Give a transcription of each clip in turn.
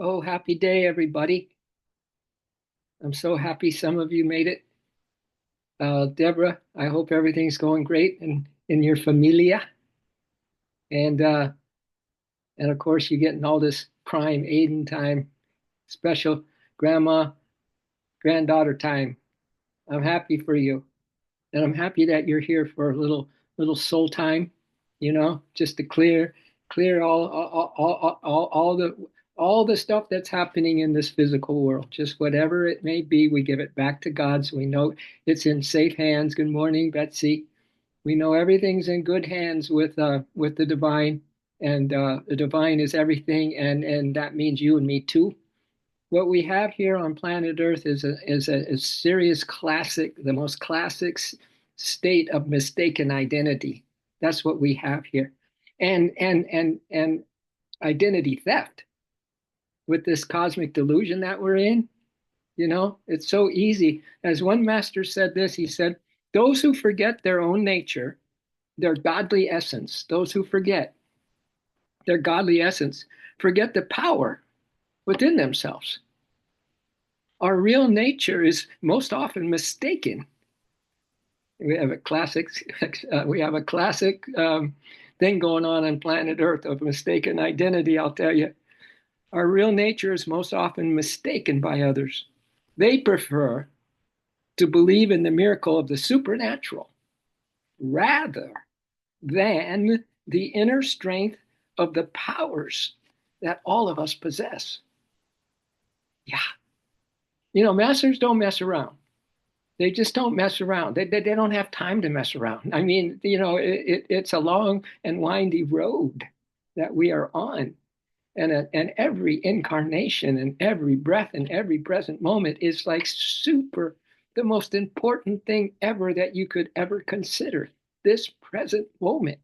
Oh, happy day, everybody. I'm so happy some of you made it. Deborah, I hope everything's going great in your familia. And uh, and of course you're getting all this prime Aiden time, special grandma, granddaughter time. I'm happy for you. And I'm happy that you're here for a little soul time, just to clear all the stuff that's happening in this physical world. Just whatever it may be, we give it back to God so we know it's in safe hands. Good morning, Betsy. We know everything's in good hands with the divine, and the divine is everything, and that means you and me too. What we have here on planet Earth is a serious classic, the most classic state of mistaken identity. That's what we have here, and identity theft with this cosmic delusion that we're in. It's so easy. As one master said this, he said, "Those who forget their own nature, their godly essence, those who forget their godly essence, forget the power within themselves. Our real nature is most often mistaken." We have a classic, thing going on planet Earth of mistaken identity. I'll tell you, our real nature is most often mistaken by others. They prefer to believe in the miracle of the supernatural rather than the inner strength of the powers that all of us possess. Yeah, masters don't mess around. They just don't mess around. They don't have time to mess around. I mean, it's a long and windy road that we are on. And every incarnation and every breath and every present moment is like the most important thing ever that you could ever consider. This present moment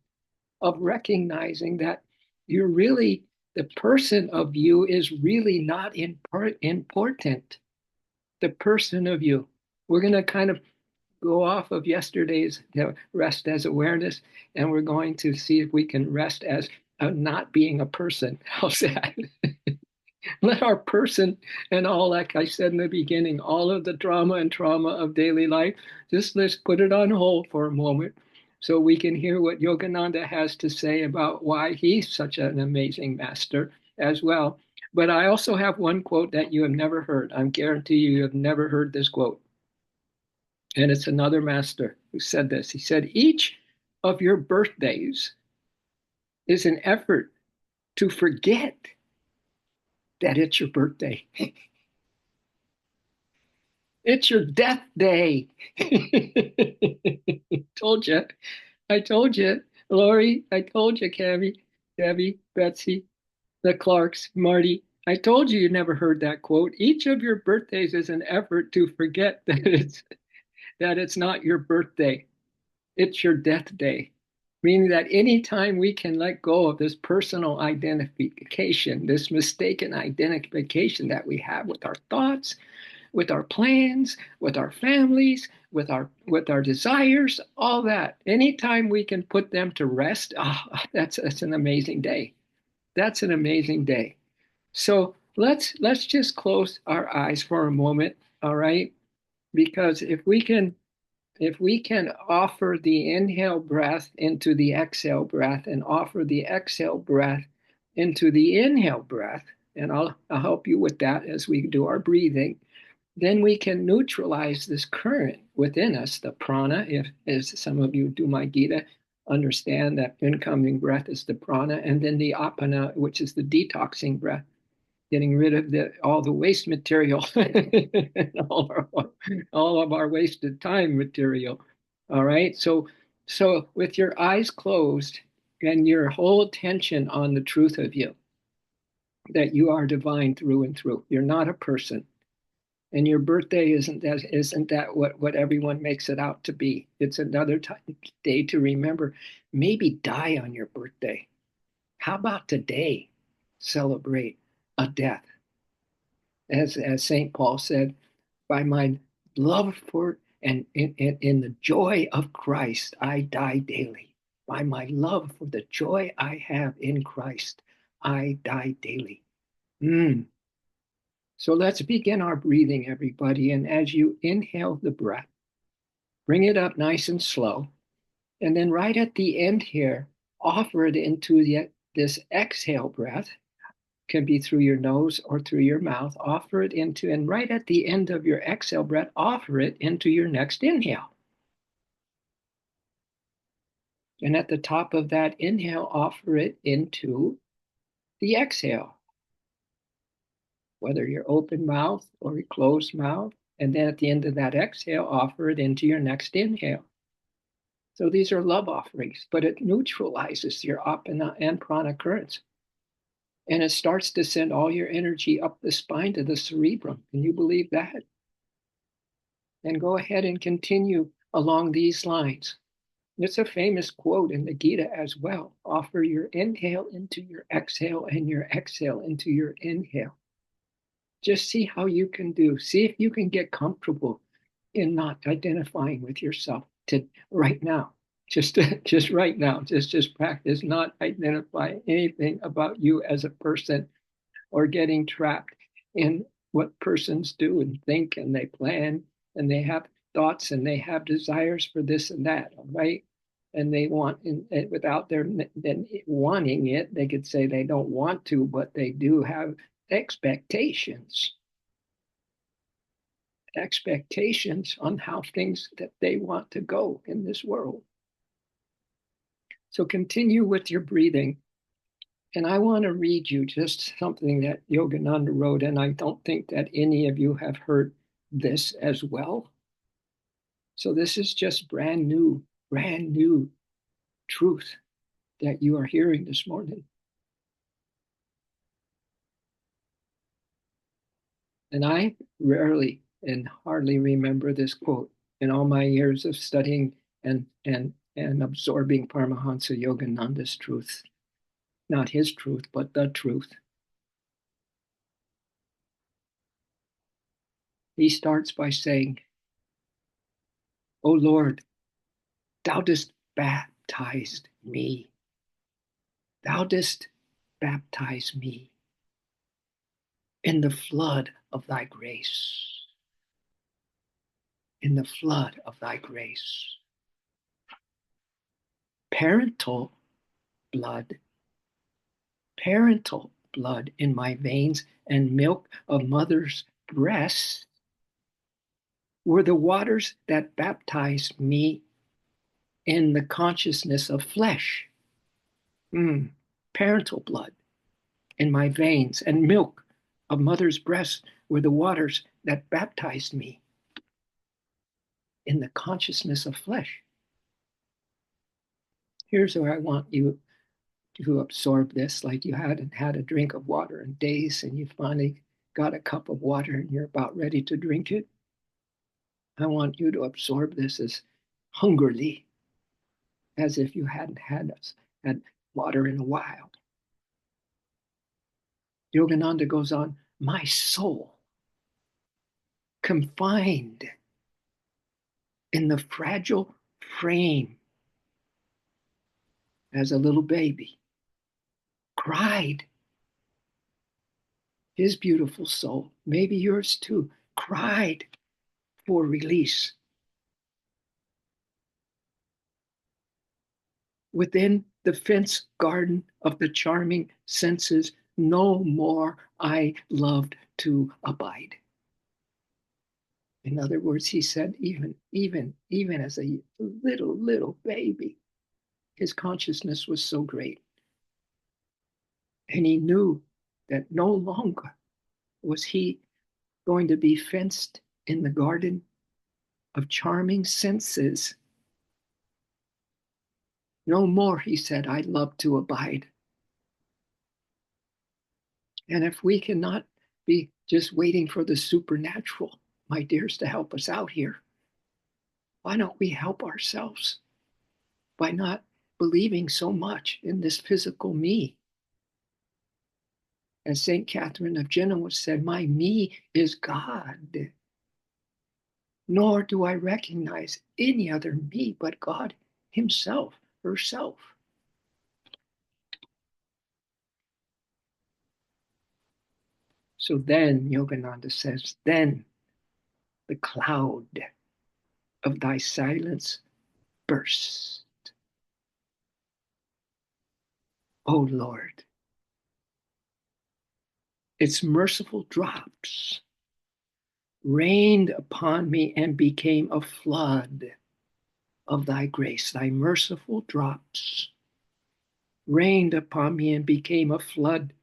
of recognizing that you're really, the person of you is really not important. The person of you. We're going to kind of go off of yesterday's rest as awareness, and we're going to see if we can rest as not being a person. How's that? Let our person and all, like I said in the beginning, all of the drama and trauma of daily life, just let's put it on hold for a moment so we can hear what Yogananda has to say about why he's such an amazing master as well. But I also have one quote that you have never heard. I guarantee you have never heard this quote. And it's another master who said this. He said, "Each of your birthdays is an effort to forget that it's your birthday. It's your death day." Told you. I told you. Lori, I told you, Cavi, Debbie, Betsy, the Clarks, Marty. I told you never heard that quote. Each of your birthdays is an effort to forget that it's not your birthday. It's your death day. Meaning that anytime we can let go of this personal identification, this mistaken identification that we have with our thoughts, with our plans, with our families, with our desires, all that. Anytime we can put them to rest, that's an amazing day. That's an amazing day. So let's just close our eyes for a moment, all right? Because if we can offer the inhale breath into the exhale breath and offer the exhale breath into the inhale breath, and I'll help you with that as we do our breathing, then we can neutralize this current within us, the prana. If, as some of you do my Gita, understand that incoming breath is the prana, and then the apana, which is the detoxing breath, getting rid of all the waste material, and all of our wasted time material. All right. So with your eyes closed and your whole attention on the truth of you, that you are divine through and through. You're not a person. And your birthday isn't that what everyone makes it out to be. It's another day to remember. Maybe die on your birthday. How about today? Celebrate a death. As St. Paul said, by my love for and in the joy of Christ, I die daily. By my love for the joy I have in Christ, I die daily. Mm. So let's begin our breathing, everybody. And as you inhale the breath, bring it up nice and slow. And then right at the end here, offer it into this exhale breath. Can be through your nose or through your mouth. Offer it into, and right at the end of your exhale breath, offer it into your next inhale. And at the top of that inhale, offer it into the exhale, whether you're open mouth or your closed mouth. And then at the end of that exhale, offer it into your next inhale. So these are love offerings, but it neutralizes your apana and prana currents. And it starts to send all your energy up the spine to the cerebrum. Can you believe that? And go ahead and continue along these lines. It's a famous quote in the Gita as well. Offer your inhale into your exhale and your exhale into your inhale. Just see how you can do. See if you can get comfortable in not identifying with yourself right now. Just right now. Just practice not identify anything about you as a person or getting trapped in what persons do and think and they plan and they have thoughts and they have desires for this and that, right? And they want, and without their then wanting it, they could say they don't want to, but they do have expectations on how things that they want to go in this world. So continue with your breathing. And I want to read you just something that Yogananda wrote, and I don't think that any of you have heard this as well. So this is just brand new truth that you are hearing this morning. And I rarely and hardly remember this quote in all my years of studying and absorbing Paramahansa Yogananda's truth. Not his truth, but the truth. He starts by saying, "O Lord, thou didst baptize me. Thou didst baptize me in the flood of thy grace. In the flood of thy grace. Parental blood in my veins and milk of mother's breast were the waters that baptized me in the consciousness of flesh. Parental blood in my veins and milk of mother's breast were the waters that baptized me in the consciousness of flesh." Here's where I want you to absorb this, like you hadn't had a drink of water in days and you finally got a cup of water and you're about ready to drink it. I want you to absorb this as hungrily, as if you hadn't had water in a while. Yogananda goes on, "My soul, confined in the fragile frame as a little baby, cried." His beautiful soul, maybe yours too, cried for release. Within the fenced garden of the charming senses, no more I loved to abide. In other words, he said, even as a little baby, his consciousness was so great. And he knew that no longer was he going to be fenced in the garden of charming senses. No more, he said, I love to abide. And if we cannot be just waiting for the supernatural, my dears, to help us out here, why don't we help ourselves by not believing so much in this physical me? As St. Catherine of Genoa said, my me is God. Nor do I recognize any other me but God himself, herself. So then, Yogananda says, then the cloud of thy silence burst. O Lord, its merciful drops rained upon me and became a flood of thy grace. Thy merciful drops rained upon me and became a flood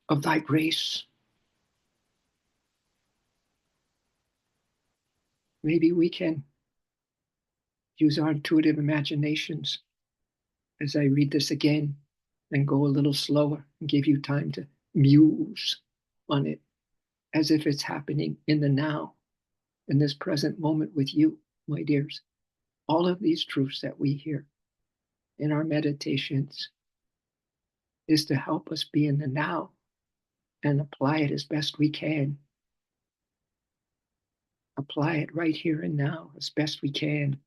of thy grace. Maybe we can use our intuitive imaginations as I read this again and go a little slower and give you time to muse on it as if it's happening in the now, in this present moment with you, my dears. All of these truths that we hear in our meditations is to help us be in the now and apply it as best we can. Apply it right here and now as best we can.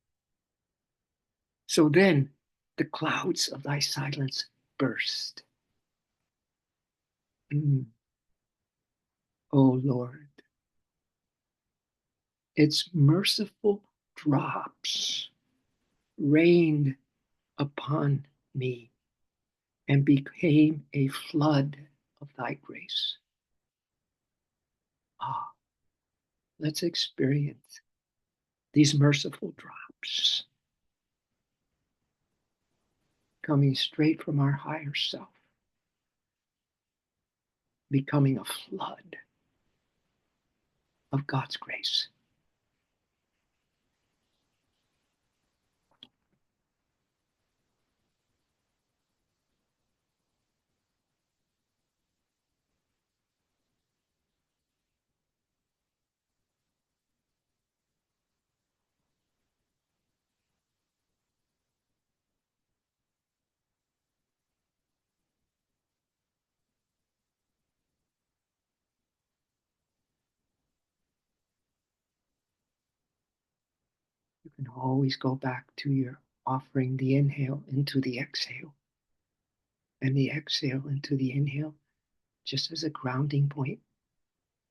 So then the clouds of thy silence burst. O Lord, its merciful drops rained upon me and became a flood of thy grace. Ah, let's experience these merciful drops coming straight from our higher self, becoming a flood of God's grace. You can always go back to your offering the inhale into the exhale and the exhale into the inhale, just as a grounding point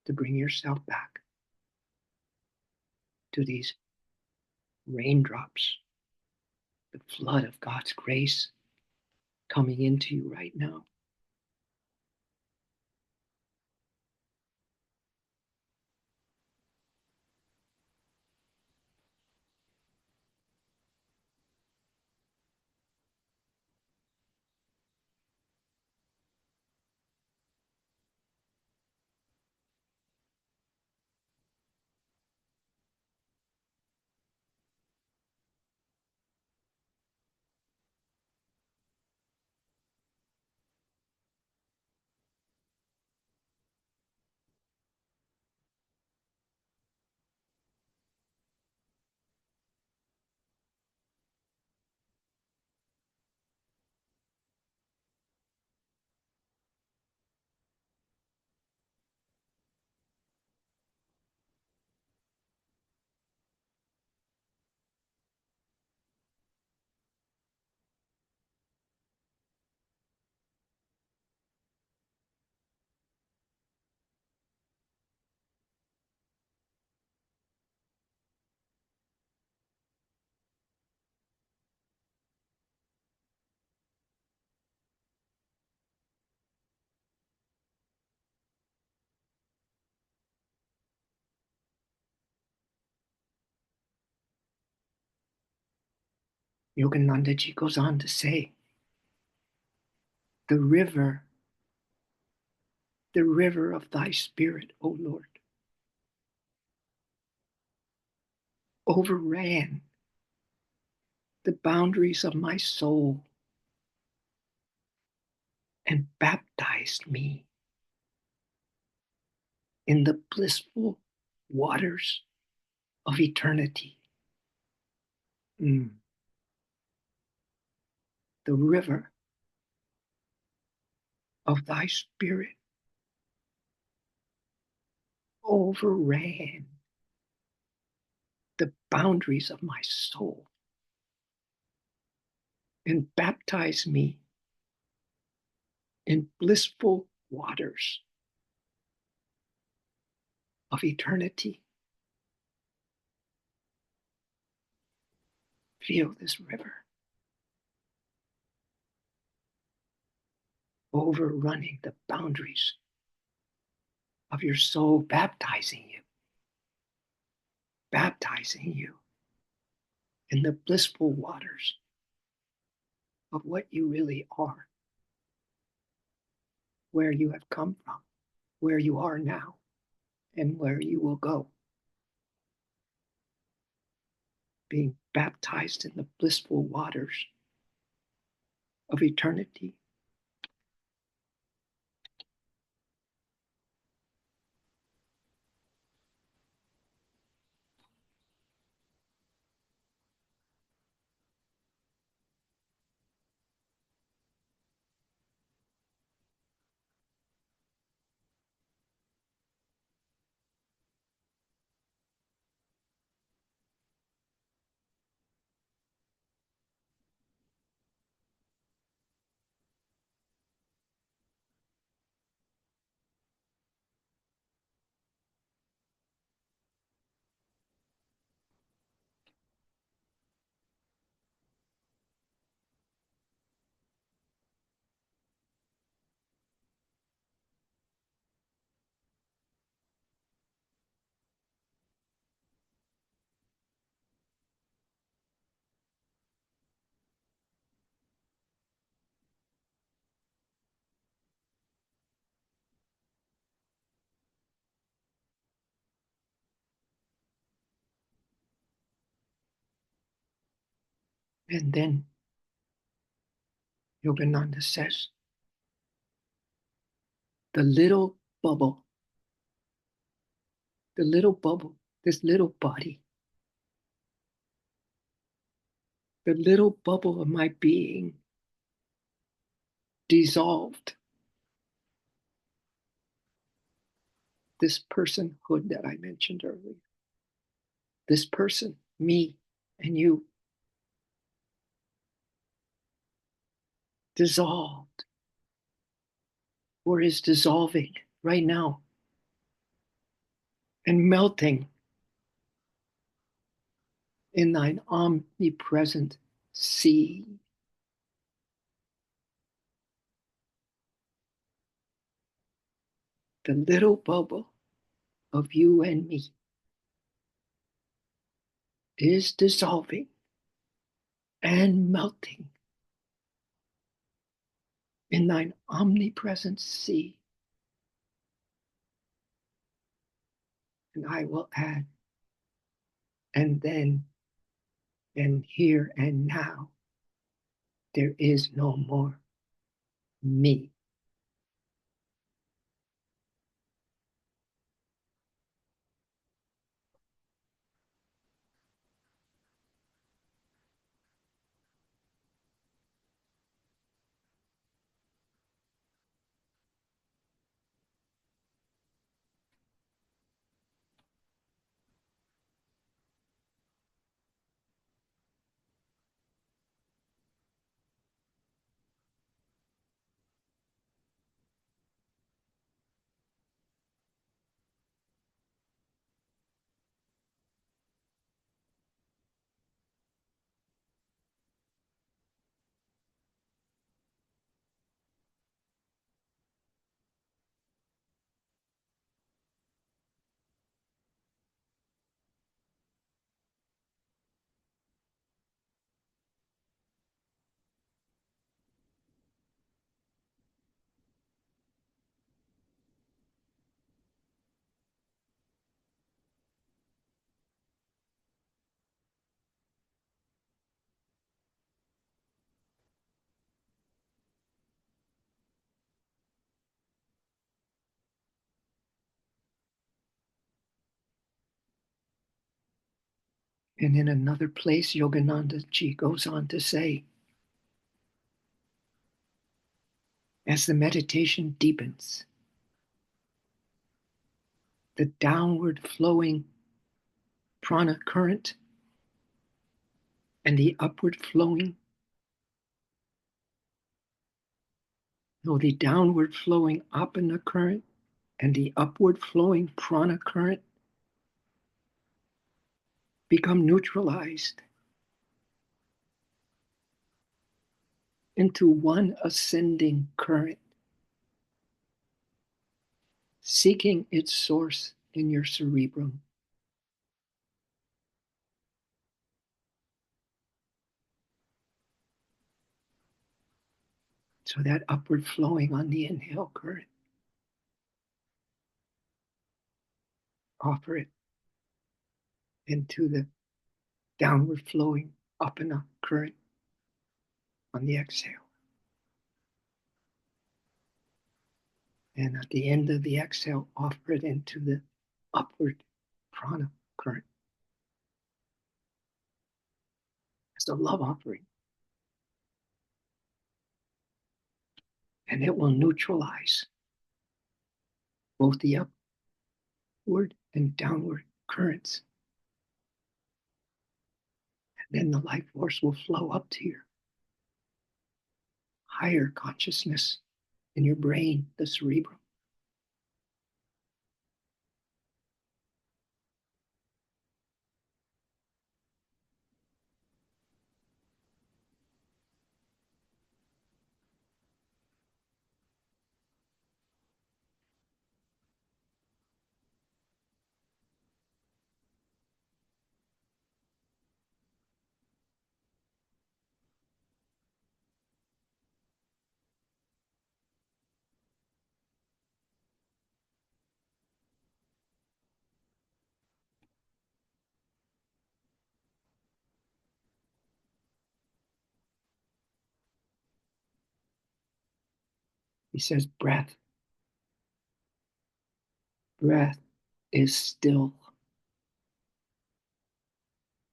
to bring yourself back to these raindrops, the flood of God's grace coming into you right now. Yogananda ji goes on to say, the river of thy spirit, O Lord, overran the boundaries of my soul and baptized me in the blissful waters of eternity. The river of thy spirit overran the boundaries of my soul and baptized me in blissful waters of eternity. Feel this river overrunning the boundaries of your soul, baptizing you in the blissful waters of what you really are, where you have come from, where you are now, and where you will go. Being baptized in the blissful waters of eternity. And then Yogananda says, the bubble, little bubble, this little body, the little bubble of my being dissolved. This personhood that I mentioned earlier, this person, me and you, dissolved or is dissolving right now and melting in thine omnipresent sea. The little bubble of you and me is dissolving and melting in thine omnipresent sea. And I will add, and then, and here and now, there is no more me. And in another place, Yogananda ji goes on to say, as the meditation deepens, the downward flowing prana current and the upward flowing So the downward flowing apana current and the upward flowing prana current become neutralized into one ascending current, seeking its source in your cerebrum. So that upward flowing on the inhale current, offer it into the downward flowing apana current on the exhale. And at the end of the exhale, offer it into the upward prana current as a love offering. And it will neutralize both the upward and downward currents. And then the life force will flow up to your higher consciousness in your brain, the cerebrum. He says, breath is still.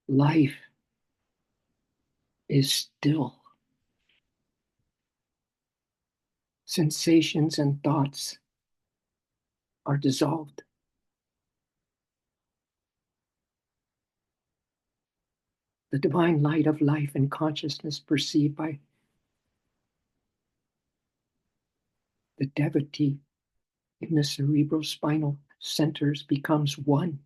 Life is still. Sensations and thoughts are dissolved. The divine light of life and consciousness perceived by the devotee in the cerebrospinal centers becomes one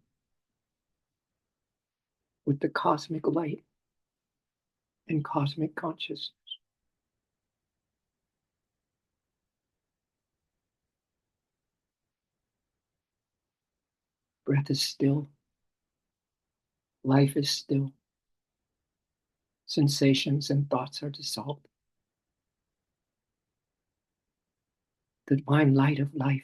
with the cosmic light and cosmic consciousness. Breath is still. Life is still. Sensations and thoughts are dissolved. The divine light of life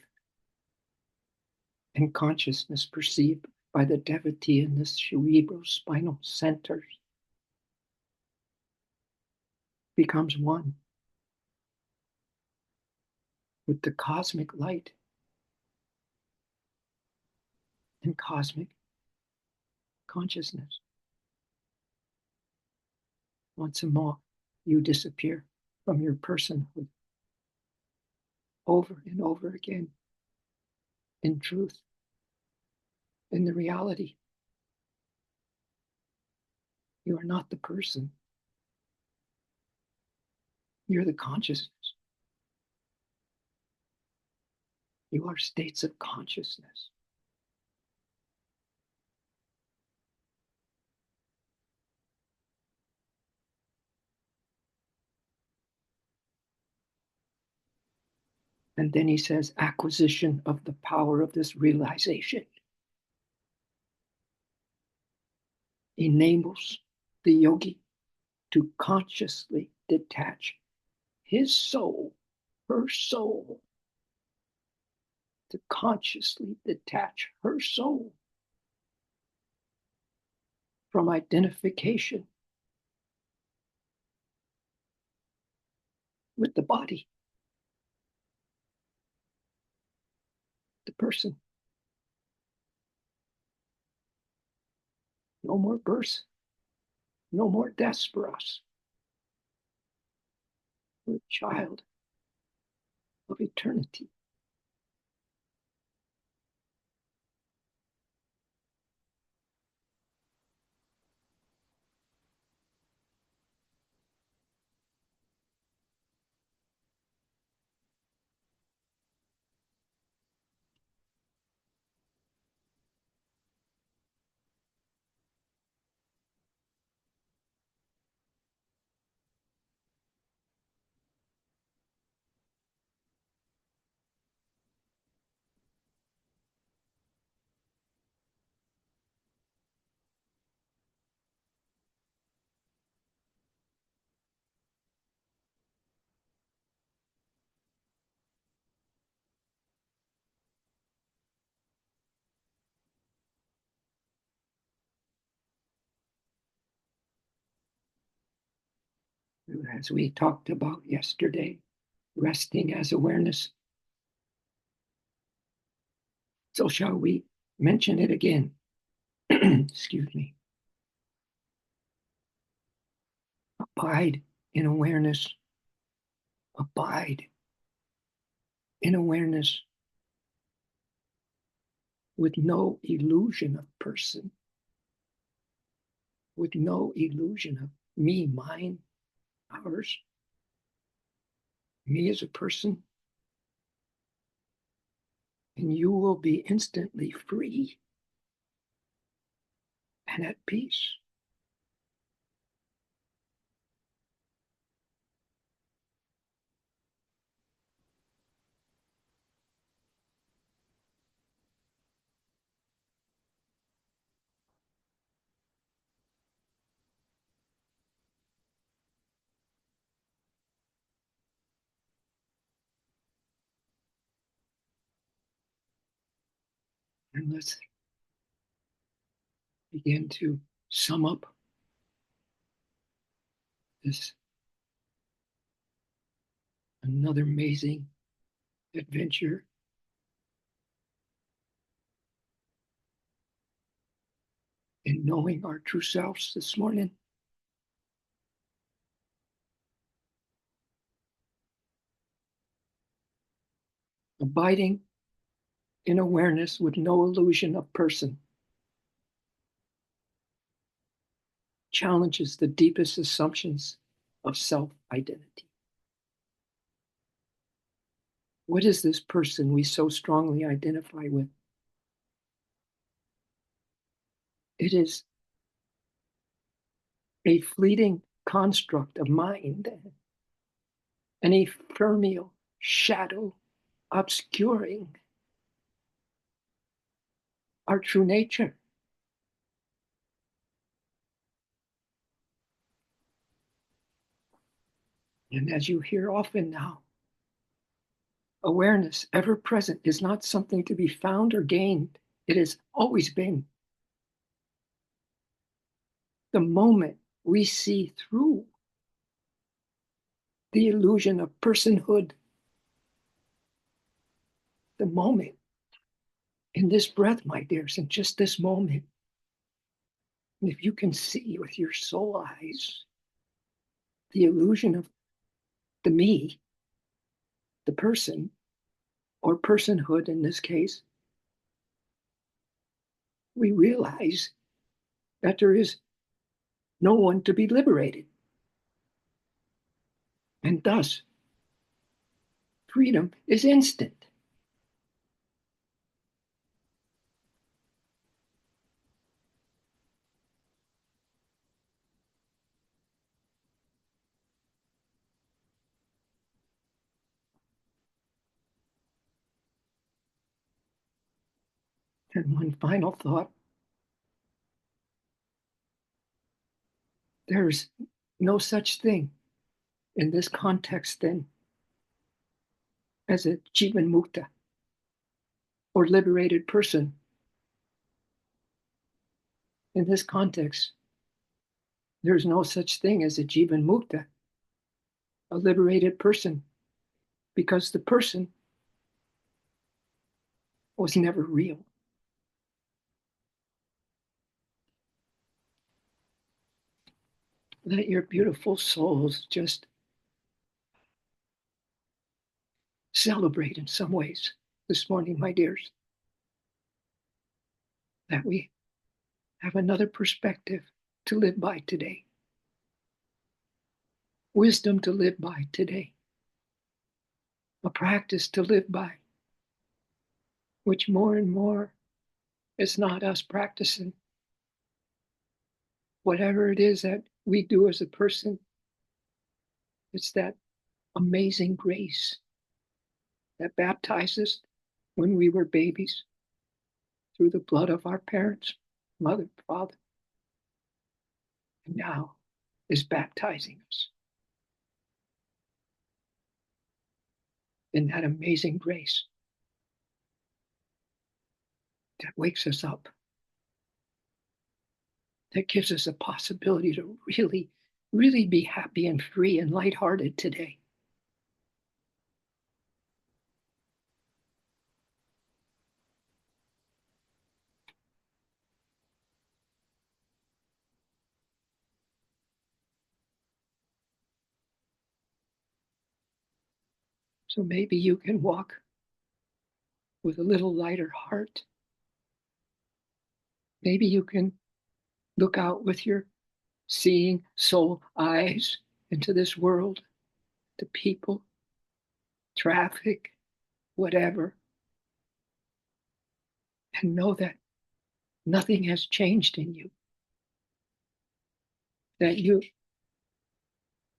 and consciousness perceived by the devotee in the cerebrospinal centers becomes one with the cosmic light and cosmic consciousness. Once more, you disappear from your personhood over and over again in truth, in the reality. You are not the person. You're the consciousness. You are states of consciousness. And then he says, acquisition of the power of this realization enables the yogi to consciously detach his soul, her soul, to consciously detach her soul from identification with the body, the person. No more births, no more deaths for us. We're a child of eternity. as we talked about yesterday, resting as awareness. So shall we mention it again? Excuse me. Abide in awareness. Abide in awareness with no illusion of person, with no illusion of me, mine, ours, me as a person, and you will be instantly free and at peace. And let's begin to sum up this another amazing adventure in knowing our true selves this morning. Abiding in awareness with no illusion of person challenges the deepest assumptions of self-identity. What is this person we so strongly identify with? It is a fleeting construct of mind, an ephemeral shadow obscuring our true nature. And as you hear often now, awareness, ever present, is not something to be found or gained. It has always been. The moment we see through the illusion of personhood, the moment in this breath, my dears, in just this moment, if you can see with your soul eyes the illusion of the me, the person, or personhood in this case, we realize that there is no one to be liberated. And thus, freedom is instant. And one final thought, there's no such thing in this context then as a Jivan Mukta or liberated person. In this context, there's no such thing as a Jivan Mukta, a liberated person, because the person was never real. Let your beautiful souls just celebrate in some ways this morning, my dears, that we have another perspective to live by today, wisdom to live by today, a practice to live by, which more and more is not us practicing. Whatever it is that we do as a person, it's that amazing grace that baptized us when we were babies through the blood of our parents, mother, father, and now is baptizing us in that amazing grace that wakes us up, that gives us a possibility to really really be happy and free and lighthearted today. So maybe you can walk with a little lighter heart. Maybe you can look out with your seeing soul eyes into this world, to people, traffic, whatever, and know that nothing has changed in you, that you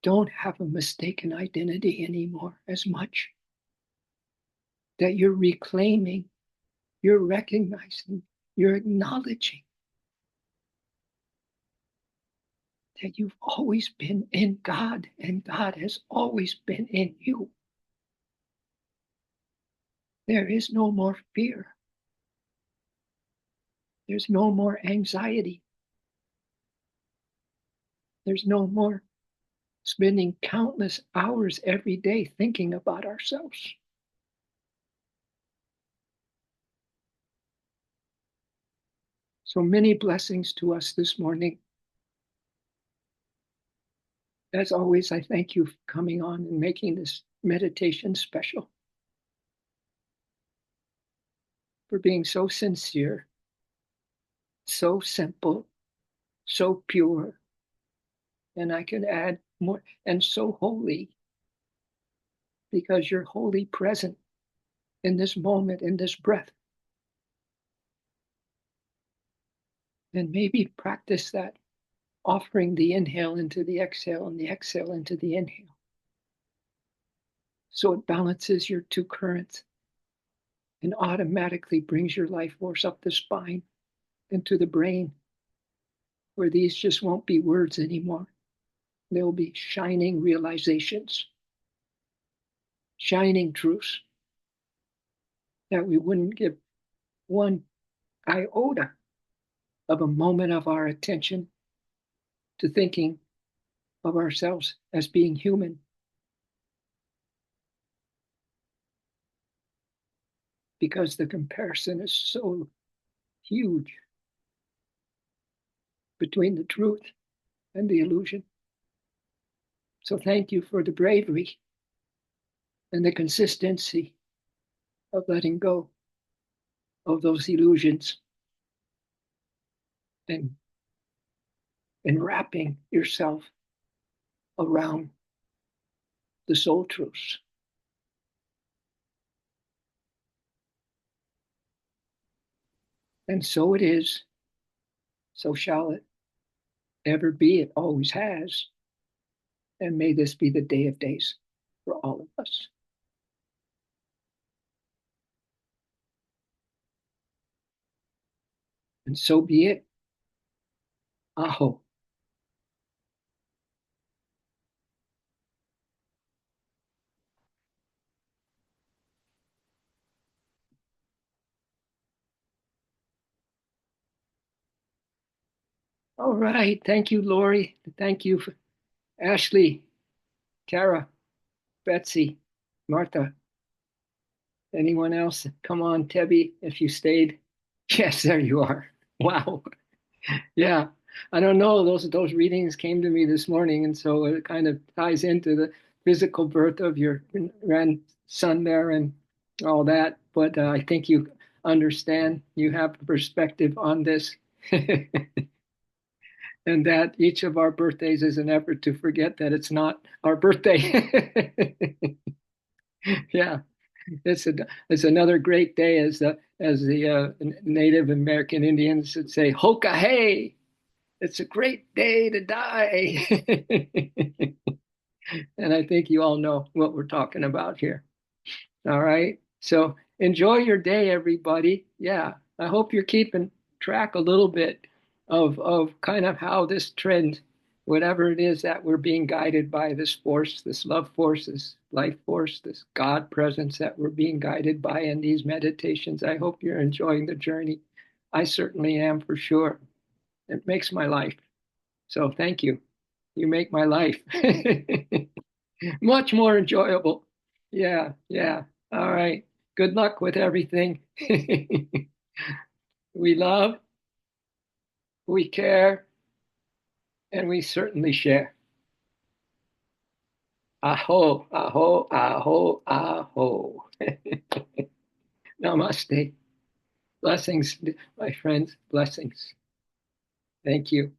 don't have a mistaken identity anymore as much, that you're reclaiming, you're recognizing, you're acknowledging that you've always been in God and God has always been in you. There is no more fear. There's no more anxiety. There's no more spending countless hours every day thinking about ourselves. So many blessings to us this morning. As always, I thank you for coming on and making this meditation special, for being so sincere, so simple, so pure, and I can add more, and so holy, because you're wholly present in this moment, in this breath. And maybe practice that, offering the inhale into the exhale and the exhale into the inhale. So it balances your two currents and automatically brings your life force up the spine into the brain, where these just won't be words anymore. They'll be shining realizations, shining truths that we wouldn't give one iota of a moment of our attention to thinking of ourselves as being human. Because the comparison is so huge between the truth and the illusion. So thank you for the bravery and the consistency of letting go of those illusions and wrapping yourself around the soul truths. And so it is, so shall it ever be. It always has. And may this be the day of days for all of us. And so be it. Aho. All right. Thank you, Lori. Thank you, Ashley, Tara, Betsy, Martha. Anyone else? Come on, Tebby, if you stayed. Yes, there you are. Wow. Yeah. I don't know. Those readings came to me this morning, and so it kind of ties into the physical birth of your grandson there and all that. But I think you understand. You have a perspective on this, and that each of our birthdays is an effort to forget that it's not our birthday. Yeah. It's another great day, as the Native American Indians would say, "Hoka hey!" It's a great day to die. And I think you all know what we're talking about here. All right. So enjoy your day, everybody. Yeah. I hope you're keeping track a little bit of kind of how this trend, whatever it is that we're being guided by, this force, this love force, this life force, this God presence that we're being guided by in these meditations. I hope you're enjoying the journey. I certainly am, for sure. It makes my life. So thank you. You make my life much more enjoyable. Yeah, yeah. All right. Good luck with everything. We love, we care, and we certainly share. Aho, aho, aho, aho. Namaste. Blessings, my friends. Blessings. Thank you.